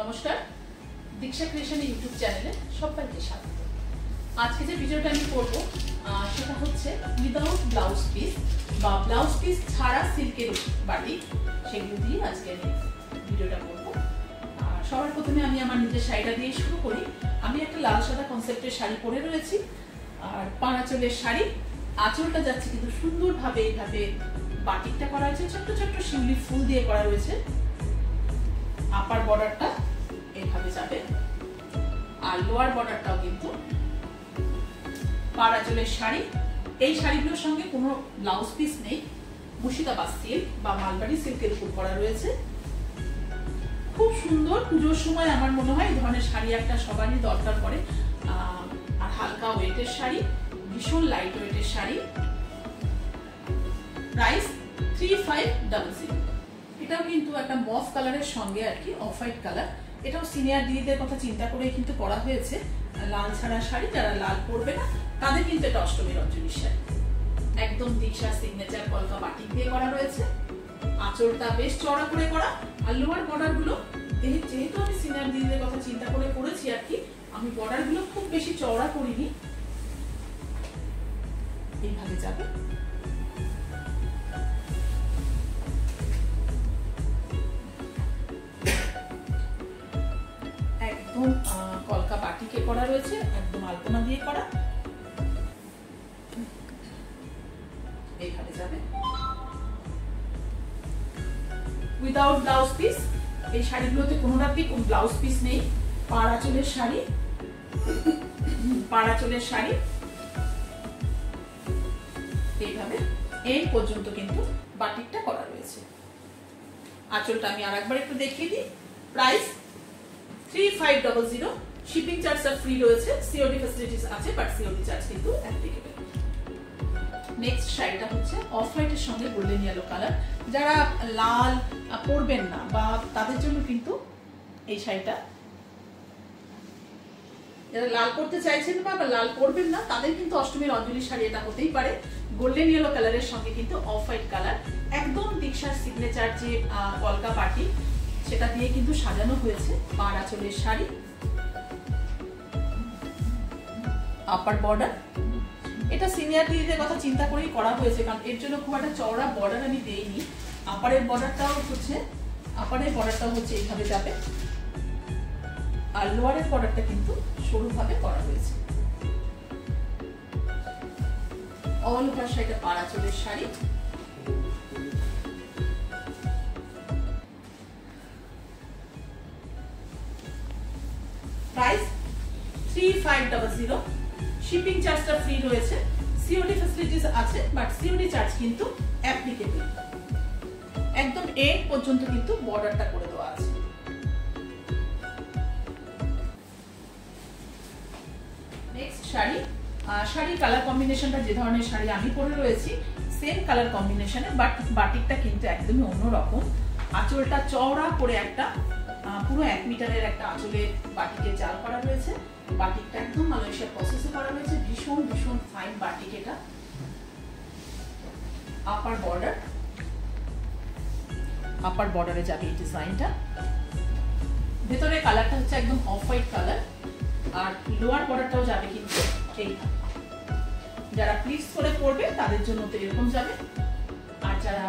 নমস্কার, দীক্ষা creation YouTube চ্যানেলে সবাইকে স্বাগত। আজকে যে ভিডিওটা আমি করব সেটা হচ্ছে উইদাউট ব্লাউজ পিস বা ব্লাউজ পিস ছাড়া সিল্কের বাটিক, সেগুলো দিয়ে আজকে আমি ভিডিওটা করব। সবার প্রথমে আমি আমার নিজের শাড়িটা দিয়ে শুরু করি। আমি একটা লাল সাদা কনসেপ্টের শাড়ি পরে রয়েছি, আর পানাচলের শাড়ি। আঁচলটা যাচ্ছে কিন্তু সুন্দরভাবে এইভাবে বাটিকটা করা হয়েছে, ছোট্ট ছোট্ট শিউলি ফুল দিয়ে করা রয়েছে। আপার বর্ডারটা এইভাবে যাবে, আর লোয়ার বর্ডারটাও কিন্তু পানাচলের শাড়ি। এই শাড়িগুলোর সঙ্গে কোনো ব্লাউজ পিস নেই, মুর্শিদাবাদ সিল্ক বা মালবাড়ি সিল্কের উপর করা রয়েছে। খুব সুন্দর, পুজোর সময় আমার মনে হয় এই ধরনের শাড়ি একটা সবারই দরকার পড়ে। আর হালকা ওয়েটের শাড়ি, ভীষণ লাইট ওয়েটের শাড়ি। প্রাইস 3500। এটাও কিন্তু একটা মফ কালারের সঙ্গে আর কি অফ হোয়াইট কালার। এটাও সিনিয়র দিদিদের কথা চিন্তা করে কিন্তু করা হয়েছে। লাল ছাড়া শাড়ি, যারা লাল পরবে না তাদের কিন্তু এটা অষ্টমী রঞ্জনী শাড়ি। একদম দীক্ষা সিগনেচার কলকা বাটিক দিয়ে করা রয়েছে। আঁচলটা বেশ চড়া করে করা, আর লোয়ার বর্ডার গুলো যেহেতু আমি সিনিয়র দিদিদের কথা চিন্তা করে করেছি আর কি, আমি বর্ডার গুলো খুব বেশি চওড়া করিনি। এইভাবে যাবে, একদম কলকা বাটিকে করা রয়েছে, একদম আলপনা দিয়ে করা। এইভাবে যাবে উইদাউট ব্লাউজ পিস। এই শাড়িগুলোতে কোনোটাতেই কোনো ব্লাউজ পিস নেই। পাড়াচলের শাড়ি, পাড়াচলের শাড়ি এইভাবে এই পর্যন্ত কিন্তু বাটিকটা করা রয়েছে। আঁচলটা আমি আরেকবার একটু দেখিয়ে দিই। প্রাইস 3500। শিপিং চার্জটা ফ্রি রয়েছে, সিওডি ফ্যাসিলিটিস আছে, বাট সিওডি চার্জ কিন্তু অ্যাপ্লিকেবল। নেক্সট শাড়িটা হচ্ছে অফ হোয়াইটের সঙ্গে গোল্ডেন ইয়েলো কালার। যারা লাল পরবেন না বা তাদের জন্য কিন্তু এই শাড়িটা, যারা লাল পরতে চাইছেন বা লাল পরবেন না তাদের কিন্তু অষ্টমীর অঞ্জলি শাড়ি এটা হতেই পারে। গোল্ডেন ইয়েলো কালারের সঙ্গে কিন্তু অফ হোয়াইট কালার, একদম দীক্ষার সিগনেচার যে কলকা বাটি সেটা দিয়ে কিন্তু সাজানো হয়েছে। পাড়াচলের শাড়ি, আপার বর্ডার। এটা সিনিয়র দিদিদের কথা চিন্তা করেই করা হয়েছে, কারণ এর জন্য খুব একটা চওড়া বর্ডার আমি দেইনি। আপারের বর্ডারটাও হচ্ছে এইভাবে যাবে, আর লোয়ারের বর্ডারটা কিন্তু সরুভাবে করা হয়েছে। অল ওভার শাড়িটা পাড়াচলের শাড়ি। প্রাইস 3500। শিপিং চার্জটা ফ্রি রয়েছে, সিওডি ফ্যাসিলিটিস আছে, বাট সিওডি চার্জ কিন্তু অ্যাপ্লিকেবল। একদম এন্ড পর্যন্ত কিন্তু বর্ডারটা করে দেওয়া আছে। নেক্সট শাড়ি, শাড়ি কালার কম্বিনেশনটা যে ধরনের শাড়ি আমি পরে রয়েছি সেম কালার কম্বিনেশনে, বাট বাটিকটা কিন্তু একদমই অন্যরকম। আঁচলটা চওড়া করে একটা পুরো 1 মিটারের একটা আঁচলে বাটিকে জাল করা রয়েছে। বাটিকটা একদম মালয়েশিয়ার প্রসেসে করা হয়েছে, ভীষণ ভীষণ ফাইন বাটিক এটা। আপার বর্ডার, আপার বর্ডারে যাবে এই ডিজাইনটা। ভেতরে কালারটা হচ্ছে একদম অফ হোয়াইট কালার, আর লোয়ার বর্ডারটাও যাবে কিন্তু এই। যারা প্লিটস করে পরবে তাদের জন্য তো এরকম যাবে, আর যারা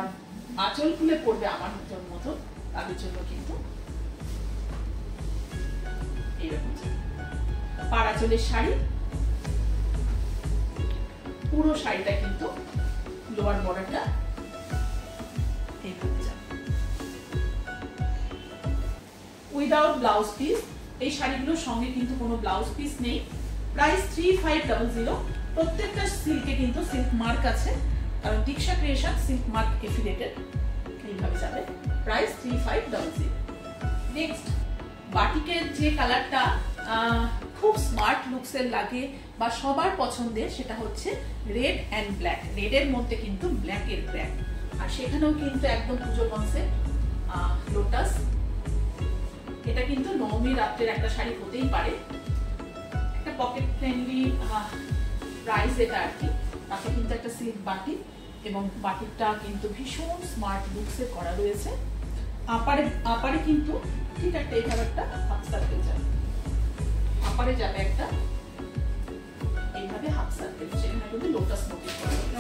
আঁচল খুলে পরবে আমার মতো তাদের জন্য কিন্তু এরকম যাবে। পাড়াচলের শাড়ি, পুরো শাড়িটা কিন্তু লোয়ার বর্ডারটা এইভাবে যাবে উইদাউট ব্লাউজ পিস। এই শাড়িগুলোর সঙ্গে কিন্তু কোনো ব্লাউজ পিস নেই। প্রাইস 3500। প্রত্যেকটা সিল্কে কিন্তু সিল্ক মার্ক আছে, কারণ দীক্ষা ক্রিয়েশন সিল্ক মার্ক এফিলিয়েটেড। এইভাবে যাবে, প্রাইস 3500। নেক্সট বাটিকের যে কালারটা খুব স্মার্ট লুকসের লাগে বা সবার পছন্দের, সেটা হচ্ছে রেড অ্যান্ড ব্ল্যাক। রেডের মধ্যে কিন্তু ব্ল্যাকের ব্ল্যাক, আর সেখানেও কিন্তু একদম পুজো কনসেপ্ট লোটাস। এটা কিন্তু নবমী রাত্রের একটা শাড়ি হতেই পারে, একটা পকেট ফ্রেন্ডলি প্রাইস এটা আর কি। তাতে কিন্তু একটা সিল্ক বাটিক, এবং বাটিকটা কিন্তু ভীষণ স্মার্ট লুকসে করা রয়েছে। আপারে কিন্তু ঠিক একটা এইভাবে একটা হাফ সার্কেল যাবে, আপারে যাবে একটা এইভাবে হাফ সার্কেল, সেখানে কিন্তু লোটাস মোটিভ করা হয়েছে।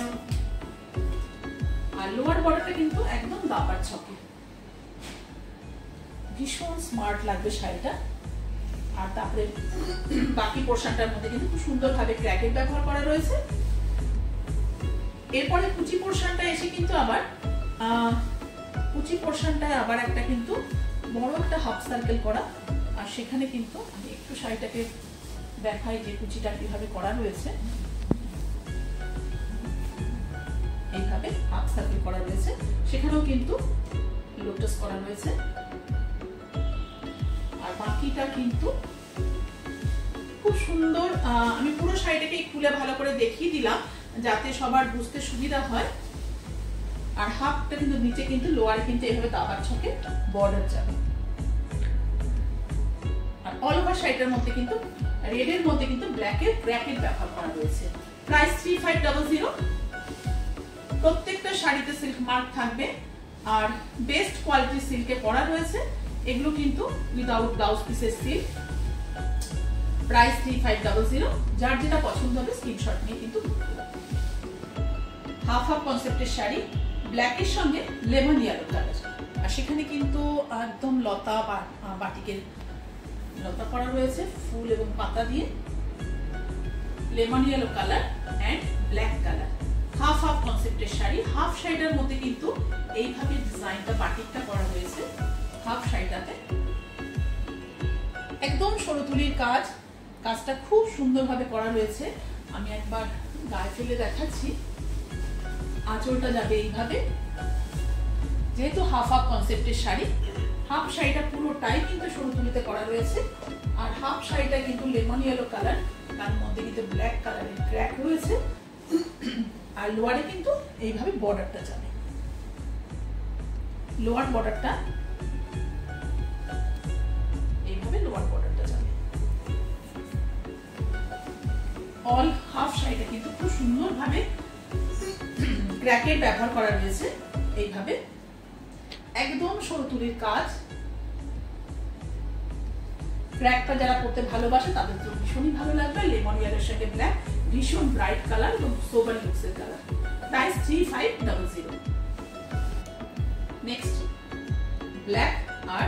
আর লোয়ার বর্ডারটা কিন্তু একদম দাপার ছকে, ভীষণ স্মার্ট লাগবে শাড়িটা। আর তারপরে বাকি পোর্শনটার মধ্যে কিন্তু খুব সুন্দরভাবে ক্র্যাকেট ব্যবহার করা রয়েছে। এরপরে কুচি পোর্শনটা এসে কিন্তু আবার কুচি পোর্শনটায় আবার একটা কিন্তু বড় একটা হাফ সার্কেল করা, আর সেখানে কিন্তু আমি একটু শাড়িটাকে দেখাই যে কুচিটা কিভাবে করা রয়েছে। এইভাবে হাফ সার্কেল করা রয়েছে, সেখানেও কিন্তু লোটাস করা রয়েছে। আর বাকিটা কিন্তু খুব সুন্দর। আমি পুরো শাড়িটাকে খুলে ভালো করে দেখিয়ে দিলাম যাতে সবার বুঝতে সুবিধা হয়। আর হাফটা কিন্তু নিচে কিন্তু লোয়ারে কিন্তু এভাবে দাবার ছকে বর্ডার যাবে। আর অল ওভার শাড়িটার মধ্যে কিন্তু রেডের মধ্যে কিন্তু ব্ল্যাকের ব্র্যাকেট ব্যবহার করা রয়েছে। প্রাইস 3500। প্রত্যেকটা শাড়িতে সিল্ক মার্ক থাকবে আর বেস্ট কোয়ালিটির সিল্কে করা রয়েছে। এগুলো কিন্তু উইদাউট ব্লাউজ পিসের সিল্ক। প্রাইস 3500। যার যেটা পছন্দ হবে স্ক্রিনশট নিয়ে কিন্তু হাফ হাফ কনসেপ্টের শাড়ি, ব্ল্যাকের সঙ্গে লেমন ইয়েলো কালার। আর সেখানে কিন্তু একদম লতা বা বাটিকের লতা করা রয়েছে ফুল এবং পাতা দিয়ে, lemon yellow colour and black colour. Half half কনসেপ্টের শাড়ি। হাফ শাড়িটার মধ্যে কিন্তু এইভাবে ডিজাইনটা বাটিকটা করা হয়েছে হাফ শাড়িটাতে। একদম সরু তুলির কাজ, কাজটা খুব সুন্দরভাবে করা রয়েছে। আমি একবার গায়ে ফেলে দেখাচ্ছি। আঁচলটা যাবে এইভাবে, যেহেতু হাফ হাফ কনসেপ্টের শাড়ি, হাফ শাড়িটা পুরোটাই কিন্তু সরু তুলিতে করা রয়েছে। আর হাফ শাড়িটা কিন্তু লেমন ইয়েলো কালার, তার মধ্যে কিন্তু ব্ল্যাক কালারের ক্র্যাক রয়েছে। আর লোয়ারে কিন্তু এইভাবে বর্ডারটা যাবে, লোয়ার বর্ডারটা এইভাবে লোয়ার বর্ডারটা যাবে। অল হাফ শাড়িটা কিন্তু খুব সুন্দরভাবে ক্র্যাকেট ব্যবহার করা রয়েছে এইভাবে। একদম সরু তুলির কাজ। ক্র্যাকটা যারা পরতে ভালোবাসে তাদের তো ভীষণই ভালো লাগবে। লেমন ইয়েলোর সঙ্গে ব্ল্যাক, ভীষণ ব্রাইট কালার এবং সোবার লুকসের কালার। প্রাইস 3500। নেক্সট ব্ল্যাক আর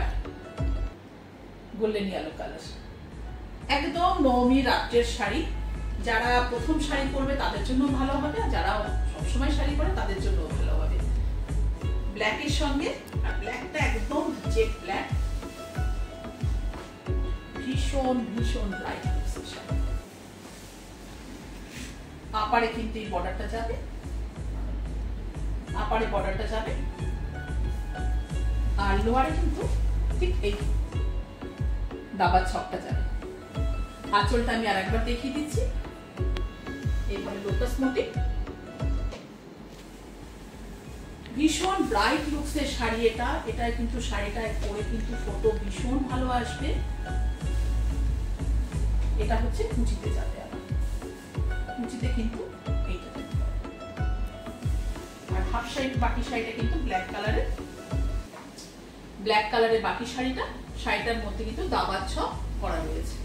গোল্ডেন ইয়েলো কালার। একদম নবমী রাত্রের শাড়ি। যারা প্রথম শাড়ি পরবে তাদের জন্য ভালো হবে, আর যারা সবসময় শাড়ি পরে তাদের জন্য ভালো হবে। ব্ল্যাকের সঙ্গে, আর ব্ল্যাকটা একদম জেট ব্ল্যাক, ভীষণ ভীষণ ব্রাইট লুকসের শাড়ি। আপারে কিন্তু এই বর্ডারটা যাবে, আপারে বর্ডারটা যাবে। আর লোয়ারে কিন্তু ঠিক এই দাবার ছকটা যাবে। আঁচলটা আমি আর একবার দেখিয়ে দিচ্ছি। এরপরে লোটাস মোটিভ, ভীষণ ব্রাইট লুকসের শাড়ি এটা। এটা কিন্তু শাড়িটা পরে কিন্তু ফটো ভীষণ ভালো আসবে। এটা হচ্ছে কুচিতে যাবে, আবার কুচিতে কিন্তু এইটা। আর হাফ শাড়ি, বাকি শাড়িটা কিন্তু ব্ল্যাক কালারের, ব্ল্যাক কালারের বাকি শাড়িটা। শাড়িটার মধ্যে কিন্তু দাবার ছক করা রয়েছে,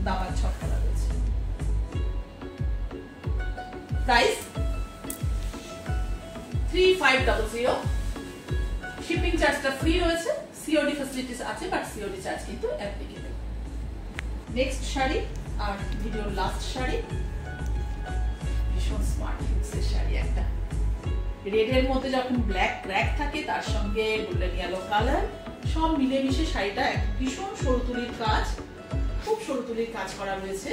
দাবার ছক করা রয়েছে। প্রাইস 3500। শিপিং চার্জটা ফ্রি রয়েছে, সিওডি ফ্যাসিলিটিস আছে, বাট সিওডি চার্জ কিন্তু অ্যাপ্লিকেবল। নেক্সট শাড়ি আর ভিডিওর লাস্ট শাড়ি, ভীষণ স্মার্ট লুকসের শাড়ি একটা। রেডের মধ্যে যখন ব্ল্যাক ক্র্যাক থাকে, তার সঙ্গে গোল্ডেন ইয়েলো কালার, সব মিলেমিশে শাড়িটা ভীষণ সরু তুলির কাজ, খুব সরু তুলির কাজ করা রয়েছে।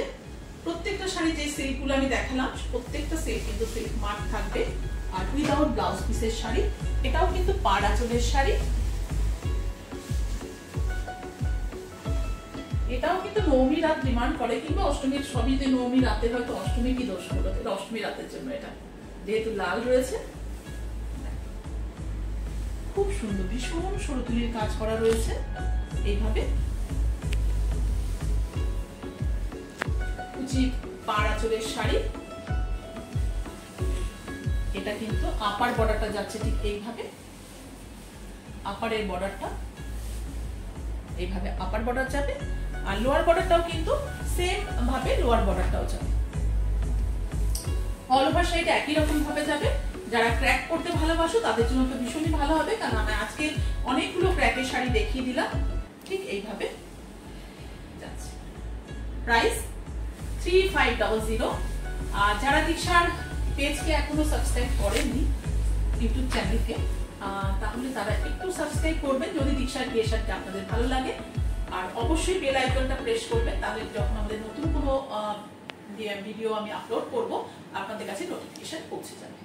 প্রত্যেকটা শাড়ি যে সিল্কগুলো আমি দেখালাম, প্রত্যেকটা সিল্ক কিন্তু সিল্ক মার্ক থাকবে। আর উইদাউট ব্লাউজ পিসের শাড়ি। এটাও কিন্তু পাড় আঁচলের শাড়ি। এটাও কিন্তু নবমী রাত ডিমান্ড করে, কিংবা অষ্টমীর, সবই যে নবমী রাতে, হয়তো অষ্টমী কি দোষ হলো, এটা অষ্টমী রাতের জন্য এটা, যেহেতু লাল রয়েছে। খুব সুন্দর, ভীষণ সরু তুলির কাজ করা রয়েছে এইভাবে। কুচি পাড় আঁচলের শাড়ি। এটা কিন্তু আপার বর্ডারটা যাচ্ছে ঠিক এইভাবে, আপারের বর্ডারটা, এইভাবে আপার বর্ডার যাবে, আর লোয়ার বর্ডারটাও কিন্তু সেম ভাবে লোয়ার বর্ডারটাও যাবে। অল ওভার সাইড একই রকম ভাবে যাবে। যারা ক্র্যাক করতে ভালোবাসো তাদের জন্য তো ভীষণই ভালো হবে, কারণ আমি আজকে অনেকগুলো ক্র্যাকের শাড়ি দেখিয়ে দিলাম। ঠিক এইভাবে যাচ্ছে। প্রাইস 3500। আর যারা দীক্ষার পেজকে এখনো সাবস্ক্রাইব করেননি ইউটিউব চ্যানেলকে, তাহলে তারা একটু সাবস্ক্রাইব করবেন যদি দীক্ষার ক্রিয়েশনটা আপনাদের ভালো লাগে। আর অবশ্যই বেল আইকনটা প্রেস করবেন, তাহলে যখন আমাদের নতুন কোনো ভিডিও আমি আপলোড করব আপনাদের কাছে নোটিফিকেশন পৌঁছে যাবে।